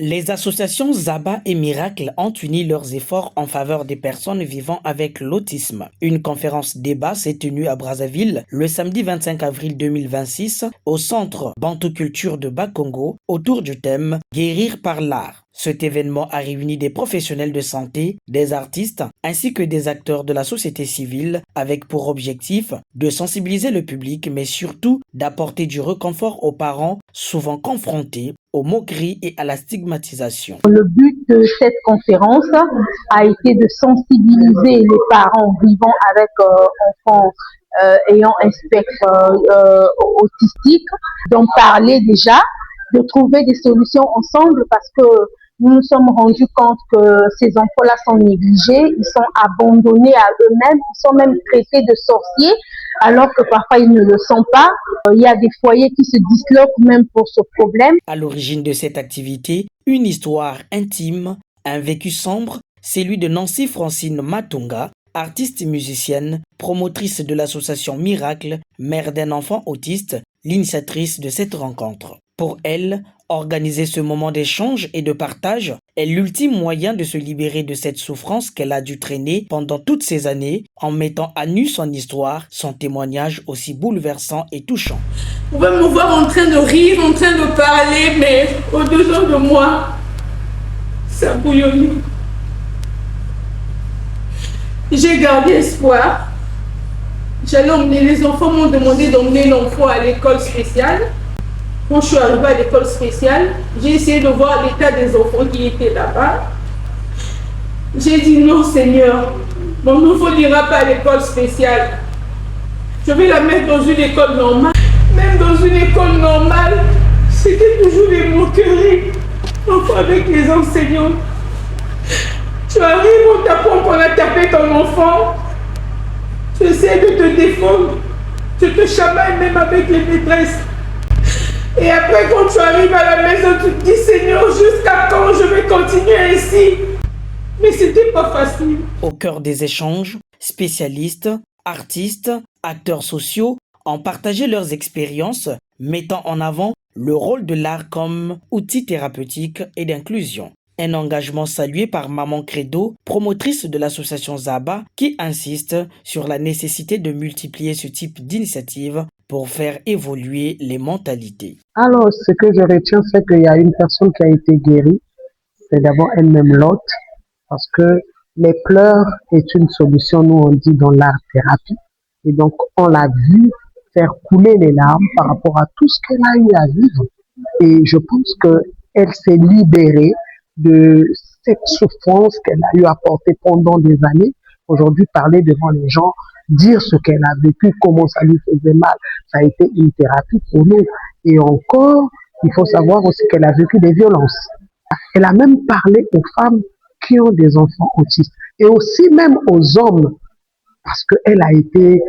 Les associations Zaba et Miracle ont uni leurs efforts en faveur des personnes vivant avec l'autisme. Une conférence débat s'est tenue à Brazzaville le samedi 25 avril 2026 au centre Bantu Culture de Bakongo autour du thème Guérir par l'art. Cet événement a réuni des professionnels de santé, des artistes ainsi que des acteurs de la société civile avec pour objectif de sensibiliser le public mais surtout d'apporter du réconfort aux parents souvent confrontés aux moqueries et à la stigmatisation. Le but de cette conférence a été de sensibiliser les parents vivant avec enfants ayant un spectre autistique, d'en parler déjà, de trouver des solutions ensemble parce que nous nous sommes rendus compte que ces enfants-là sont négligés, ils sont abandonnés à eux-mêmes, ils sont même traités de sorciers alors que parfois ils ne le sont pas. Il y a des foyers qui se disloquent même pour ce problème. À l'origine de cette activité, une histoire intime, un vécu sombre, celui de Nancy Francine Matunga, artiste et musicienne, promotrice de l'association Miracle, mère d'un enfant autiste, l'initiatrice de cette rencontre. Pour elle, organiser ce moment d'échange et de partage est l'ultime moyen de se libérer de cette souffrance qu'elle a dû traîner pendant toutes ces années en mettant à nu son histoire, son témoignage aussi bouleversant et touchant. Vous pouvez me voir en train de rire, en train de parler, mais au-dedans de moi, ça bouillonne. J'ai gardé espoir. J'allais emmener les enfants, m'ont demandé d'emmener l'enfant à l'école spéciale. Quand je suis arrivée à l'école spéciale, j'ai essayé de voir l'état des enfants qui étaient là-bas. J'ai dit non Seigneur, mon enfant n'ira pas à l'école spéciale. Je vais la mettre dans une école normale. Même dans une école normale, c'était toujours des moqueries. Enfin avec les enseignants. Tu arrives, on t'apprend qu'on a tapé ton enfant. Tu essaies de te défendre. Tu te chamailles même avec les maîtresses. Et après, quand tu arrives à la maison, tu te dis, Seigneur, jusqu'à quand je vais continuer ainsi? Mais c'était pas facile. Au cœur des échanges, spécialistes, artistes, acteurs sociaux ont partagé leurs expériences, mettant en avant le rôle de l'art comme outil thérapeutique et d'inclusion. Un engagement salué par Maman Credo, promotrice de l'association Zaba, qui insiste sur la nécessité de multiplier ce type d'initiatives pour faire évoluer les mentalités. Alors, ce que je retiens, c'est qu'il y a une personne qui a été guérie. C'est d'abord elle-même l'hôte, parce que les pleurs est une solution, nous on dit dans l'art-thérapie. Et donc, on l'a vu faire couler les larmes par rapport à tout ce qu'elle a eu à vivre. Et je pense qu'elle s'est libérée de cette souffrance qu'elle a eu à porter pendant des années. Aujourd'hui, parler devant les gens, dire ce qu'elle a vécu, comment ça lui faisait mal, ça a été une thérapie pour nous. Et encore, il faut savoir aussi qu'elle a vécu des violences. Elle a même parlé aux femmes qui ont des enfants autistes et aussi même aux hommes, parce qu'elle a été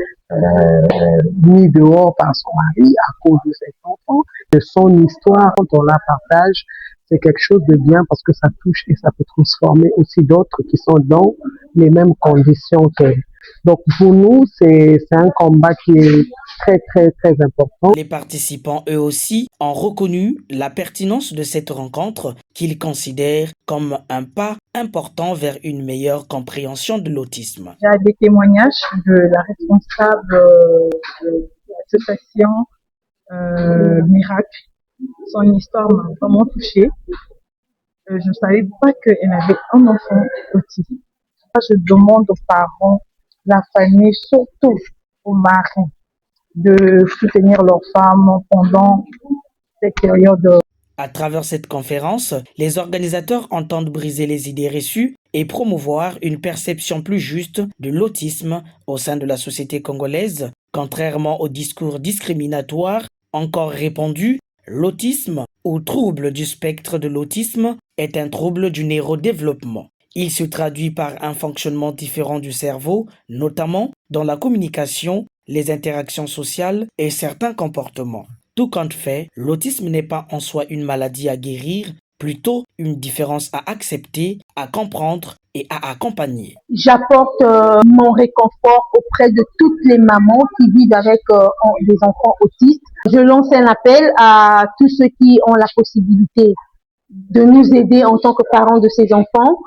mise dehors par son mari à cause de cet enfant. De son histoire, quand on la partage, c'est quelque chose de bien parce que ça touche et ça peut transformer aussi d'autres qui sont dans les mêmes conditions qu'elle. Donc pour nous, c'est un combat qui est très, très, très important. Les participants, eux aussi, ont reconnu la pertinence de cette rencontre qu'ils considèrent comme un pas important vers une meilleure compréhension de l'autisme. Il y a des témoignages de la responsable de l'association Miracle. Son histoire m'a vraiment touchée. Je ne savais pas qu'elle avait un enfant autiste. Je demande aux parents, la famille, surtout aux marins, de soutenir leurs femmes pendant cette période. À travers cette conférence, les organisateurs entendent briser les idées reçues et promouvoir une perception plus juste de l'autisme au sein de la société congolaise. Contrairement aux discours discriminatoires encore répandus, l'autisme ou trouble du spectre de l'autisme est un trouble du neurodéveloppement. Il se traduit par un fonctionnement différent du cerveau, notamment dans la communication, les interactions sociales et certains comportements. Tout compte fait, l'autisme n'est pas en soi une maladie à guérir, plutôt une différence à accepter, à comprendre et à accompagner. J'apporte mon réconfort auprès de toutes les mamans qui vivent avec des enfants autistes. Je lance un appel à tous ceux qui ont la possibilité de nous aider en tant que parents de ces enfants,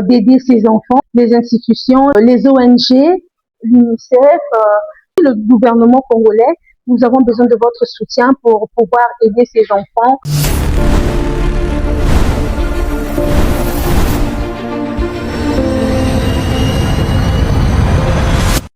d'aider ces enfants, les institutions, les ONG, l'UNICEF, le gouvernement congolais. Nous avons besoin de votre soutien pour pouvoir aider ces enfants.